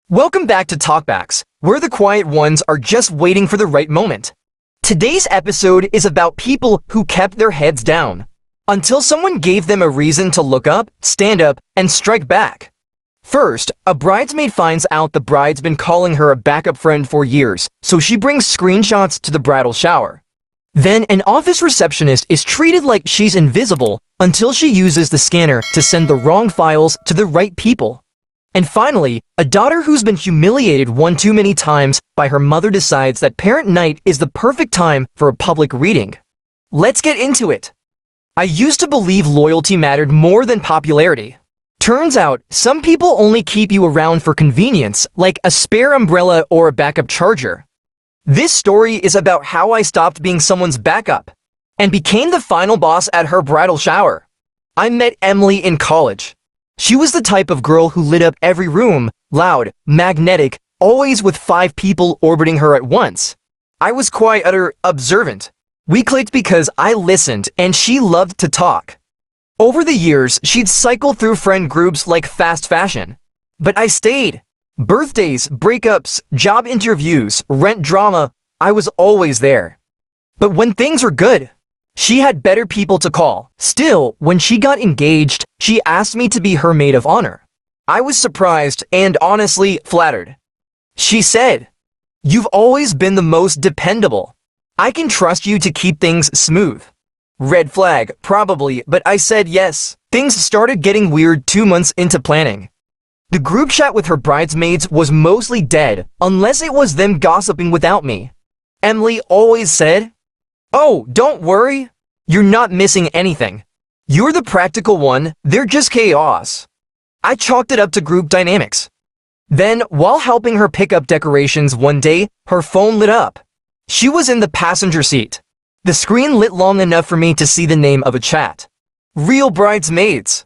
Welcome back to TalkBacks, where the quiet ones are just waiting for the right moment. Today's episode is about people who kept their heads down until someone gave them a reason to look up, stand up, and strike back. First, a bridesmaid finds out the bride's been calling her a backup friend for years, so she brings screenshots to the bridal shower. Then, an office receptionist is treated like she's invisible until she uses the scanner to send the wrong files to the right people. And finally, a daughter who's been humiliated one too many times by her mother decides that parent night is the perfect time for a public reading. Let's get into it. I used to believe loyalty mattered more than popularity. Turns out, some people only keep you around for convenience, like a spare umbrella or a backup charger. This story is about how I stopped being someone's backup and became the final boss at her bridal shower. I met Emily in college. She was the type of girl who lit up every room, loud, magnetic, always with 5 people orbiting her at once. I was quieter, observant. We clicked because I listened and she loved to talk. Over the years, she'd cycle through friend groups like fast fashion. But I stayed. Birthdays, breakups, job interviews, rent drama, I was always there. But when things were good, she had better people to call. Still, when she got engaged, she asked me to be her maid of honor. I was surprised and honestly flattered. She said, "You've always been the most dependable. I can trust you to keep things smooth." Red flag, probably, but I said yes. Things started getting weird 2 months into planning. The group chat with her bridesmaids was mostly dead, unless it was them gossiping without me. Emily always said, "Oh, don't worry. You're not missing anything. You're the practical one, they're just chaos." I chalked it up to group dynamics. Then, while helping her pick up decorations one day, her phone lit up. She was in the passenger seat. The screen lit long enough for me to see the name of a chat. Real Bridesmaids.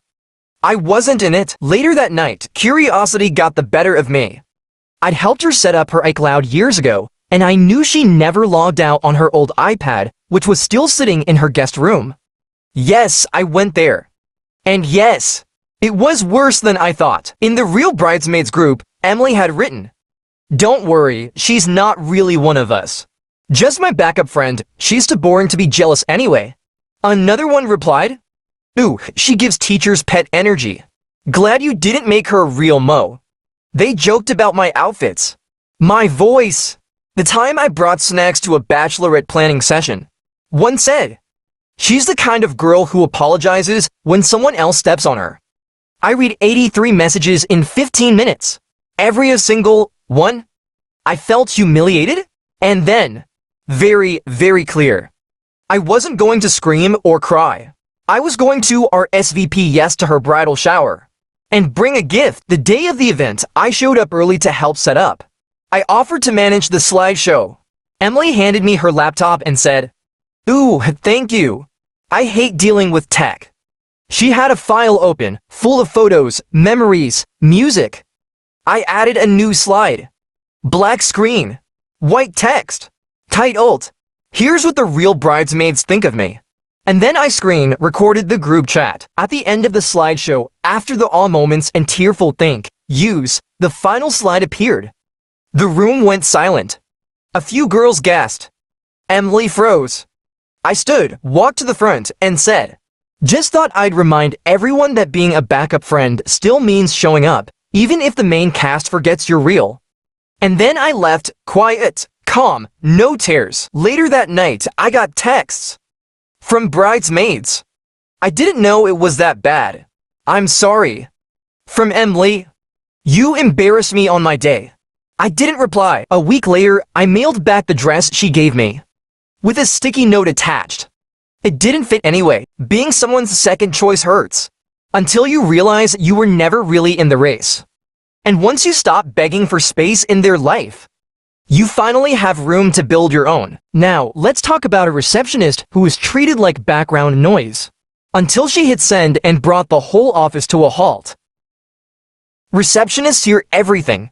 I wasn't in it. Later that night, curiosity got the better of me. I'd helped her set up her iCloud years ago, and I knew she never logged out on her old iPad, which was still sitting in her guest room. Yes, I went there. And yes, it was worse than I thought. In the Real Bridesmaids group, Emily had written, "Don't worry, she's not really one of us. Just my backup friend, she's too boring to be jealous anyway." Another one replied, "Ooh, she gives teachers pet energy. Glad you didn't make her a real Mo." They joked about my outfits, my voice, the time I brought snacks to a bachelorette planning session. One said, "She's the kind of girl who apologizes when someone else steps on her." I read 83 messages in 15 minutes. Every single one. I felt humiliated, and then, very, very clear. I wasn't going to scream or cry. I was going to RSVP yes to her bridal shower and bring a gift. The day of the event, I showed up early to help set up. I offered to manage the slideshow. Emily handed me her laptop and said, "Ooh, thank you. I hate dealing with tech." She had a file open, full of photos, memories, music. I added a new slide. Black screen. White text. Tight alt. "Here's what the real bridesmaids think of me." And then I screen recorded the group chat. At the end of the slideshow, after the awe moments and tearful thank yous, the final slide appeared. The room went silent. A few girls gasped. Emily froze. I stood, walked to the front, and said, "Just thought I'd remind everyone that being a backup friend still means showing up, even if the main cast forgets you're real." And then I left, quiet, calm, no tears. Later that night, I got texts from bridesmaids. "I didn't know it was that bad. I'm sorry." From Emily, "You embarrassed me on my day." I didn't reply. A week later, I mailed back the dress she gave me, with a sticky note attached. It didn't fit anyway. Being someone's second choice hurts, until you realize you were never really in the race. And once you stop begging for space in their life, you finally have room to build your own. Now, let's talk about a receptionist who was treated like background noise, until she hit send and brought the whole office to a halt. Receptionists hear everything.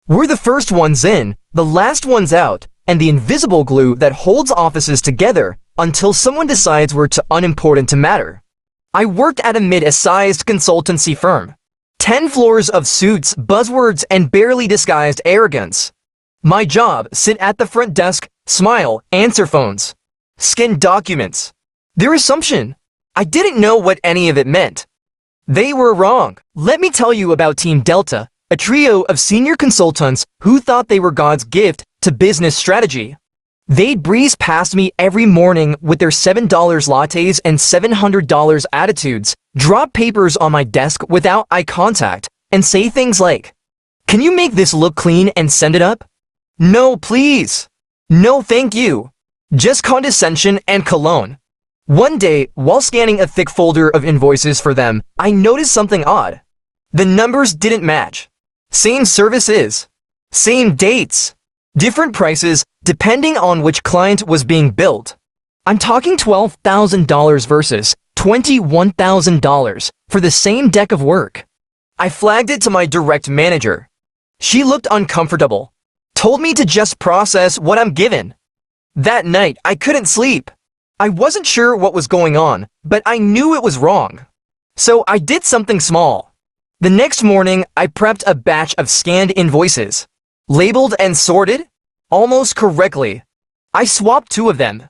We're the first ones in, the last ones out, and the invisible glue that holds offices together until someone decides we're too unimportant to matter. I worked at a mid-sized consultancy firm. 10 floors of suits, buzzwords, and barely disguised arrogance. My job, sit at the front desk, smile, answer phones, scan documents. Their assumption, I didn't know what any of it meant. They were wrong. Let me tell you about Team Delta, a trio of senior consultants who thought they were God's gift to business strategy. They'd breeze past me every morning with their $7 lattes and $700 attitudes, drop papers on my desk without eye contact, and say things like, "Can you make this look clean and send it up?" "No, please." "No, thank you." Just condescension and cologne. One day, while scanning a thick folder of invoices for them, I noticed something odd. The numbers didn't match. Same services, same dates, different prices depending on which client was being billed. I'm talking $12,000 versus $21,000 for the same deck of work. I flagged it to my direct manager. She looked uncomfortable, told me to just process what I'm given. That night, I couldn't sleep. I wasn't sure what was going on, but I knew it was wrong. So I did something small. The next morning, I prepped a batch of scanned invoices, labeled and sorted almost correctly. I swapped two of them.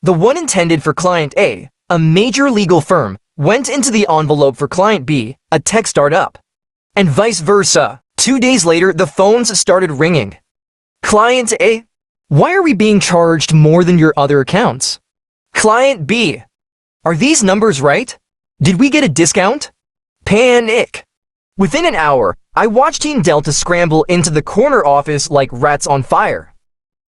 The one intended for client A, a major legal firm, went into the envelope for client B, a tech startup. And vice versa. 2 days later, the phones started ringing. Client A, why are we being charged more than your other accounts? Client B, are these numbers right? Did we get a discount? Panic. Within an hour, I watched Team Delta scramble into the corner office like rats on fire.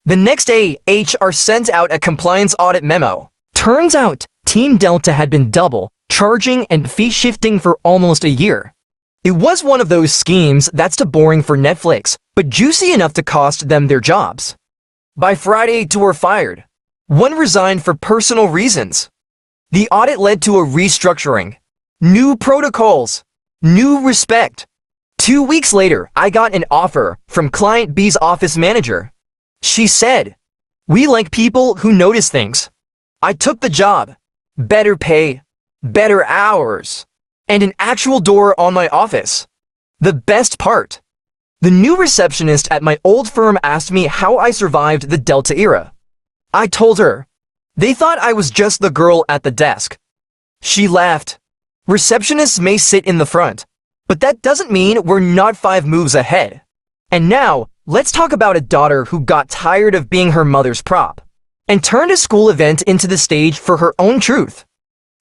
The next day, HR sent out a compliance audit memo. Turns out, Team Delta had been double, charging and fee shifting for almost a year. It was one of those schemes that's too boring for Netflix, but juicy enough to cost them their jobs. By Friday, two were fired. One resigned for personal reasons. The audit led to a restructuring, new protocols, new respect. 2 weeks later, I got an offer from client B's office manager. She said, "We like people who notice things." I took the job. Better pay, better hours, and an actual door on my office. The best part, the new receptionist at my old firm asked me how I survived the Delta era. I told her. They thought I was just the girl at the desk. She laughed. Receptionists may sit in the front, but that doesn't mean we're not 5 moves ahead. And now, let's talk about a daughter who got tired of being her mother's prop and turned a school event into the stage for her own truth.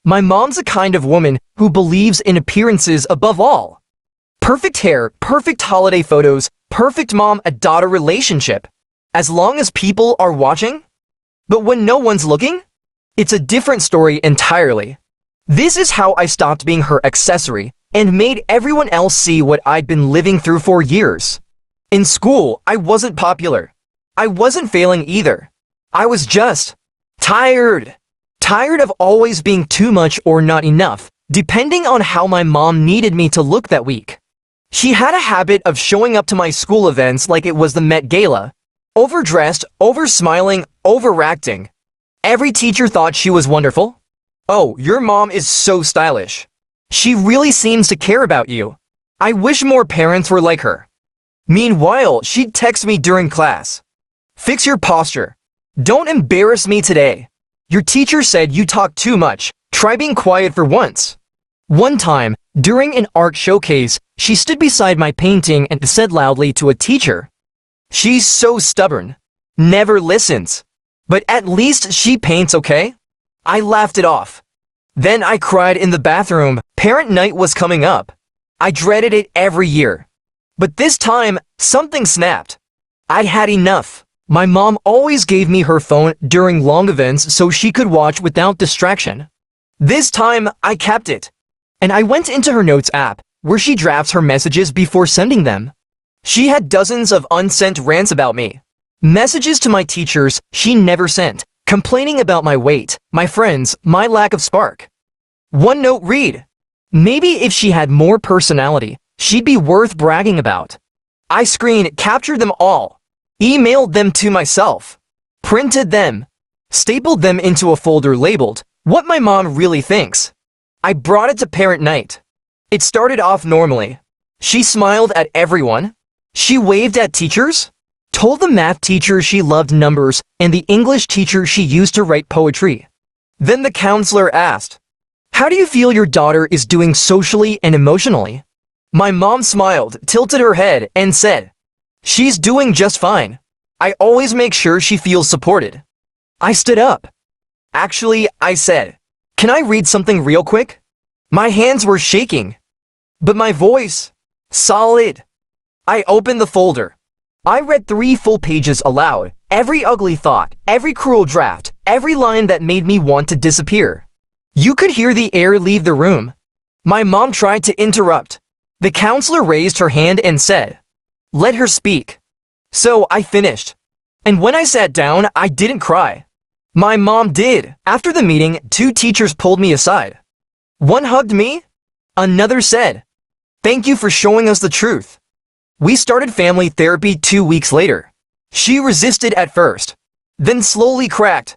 My mom's a kind of woman who believes in appearances above all. Perfect hair, perfect holiday photos, perfect mom-daughter relationship, as long as people are watching. But when no one's looking, it's a different story entirely. This is how I stopped being her accessory and made everyone else see what I'd been living through for years. In school, I wasn't popular. I wasn't failing either. I was just tired. Tired of always being too much or not enough, depending on how my mom needed me to look that week. She had a habit of showing up to my school events like it was the Met Gala. Overdressed, over-smiling, overacting. Every teacher thought she was wonderful. "Oh, your mom is so stylish. She really seems to care about you. I wish more parents were like her." Meanwhile, she'd text me during class. "Fix your posture. Don't embarrass me today. Your teacher said you talk too much. Try being quiet for once." One time, during an art showcase, she stood beside my painting and said loudly to a teacher, "She's so stubborn. Never listens. But at least she paints, okay?" I laughed it off. Then I cried in the bathroom. Parent night was coming up. I dreaded it every year. But this time, something snapped. I'd had enough. My mom always gave me her phone during long events so she could watch without distraction. This time, I kept it. And I went into her notes app, where she drafts her messages before sending them. She had dozens of unsent rants about me. Messages to my teachers she never sent, complaining about my weight, my friends, my lack of spark. One note read, "Maybe if she had more personality, she'd be worth bragging about." I screen captured them all, emailed them to myself, printed them, stapled them into a folder labeled, "What my mom really thinks." I brought it to parent night. It started off normally. She smiled at everyone. She waved at teachers, told the math teacher she loved numbers, and the English teacher she used to write poetry. Then the counselor asked, "How do you feel your daughter is doing socially and emotionally?" My mom smiled, tilted her head, and said, "She's doing just fine. I always make sure she feels supported." I stood up. "Actually," I said, "can I read something real quick?" My hands were shaking, but my voice, solid. I opened the folder. I read 3 full pages aloud, every ugly thought, every cruel draft, every line that made me want to disappear. You could hear the air leave the room. My mom tried to interrupt. The counselor raised her hand and said, "Let her speak." So I finished. And when I sat down, I didn't cry. My mom did. After the meeting, 2 teachers pulled me aside. One hugged me. Another said, "Thank you for showing us the truth." We started family therapy 2 weeks later. She resisted at first, then slowly cracked.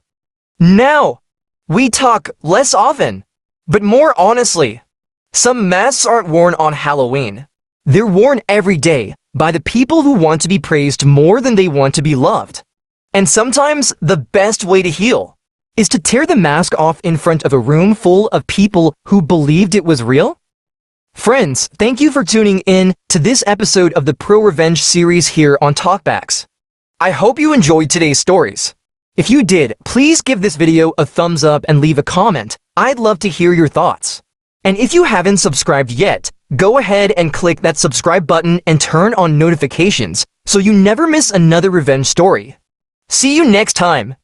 Now, we talk less often, but more honestly. Some masks aren't worn on Halloween. They're worn every day by the people who want to be praised more than they want to be loved. And sometimes the best way to heal is to tear the mask off in front of a room full of people who believed it was real. Friends, thank you for tuning in to this episode of the Pro-Revenge series here on TalkBacks. I hope you enjoyed today's stories. If you did, please give this video a thumbs up and leave a comment. I'd love to hear your thoughts. And if you haven't subscribed yet, go ahead and click that subscribe button and turn on notifications so you never miss another revenge story. See you next time.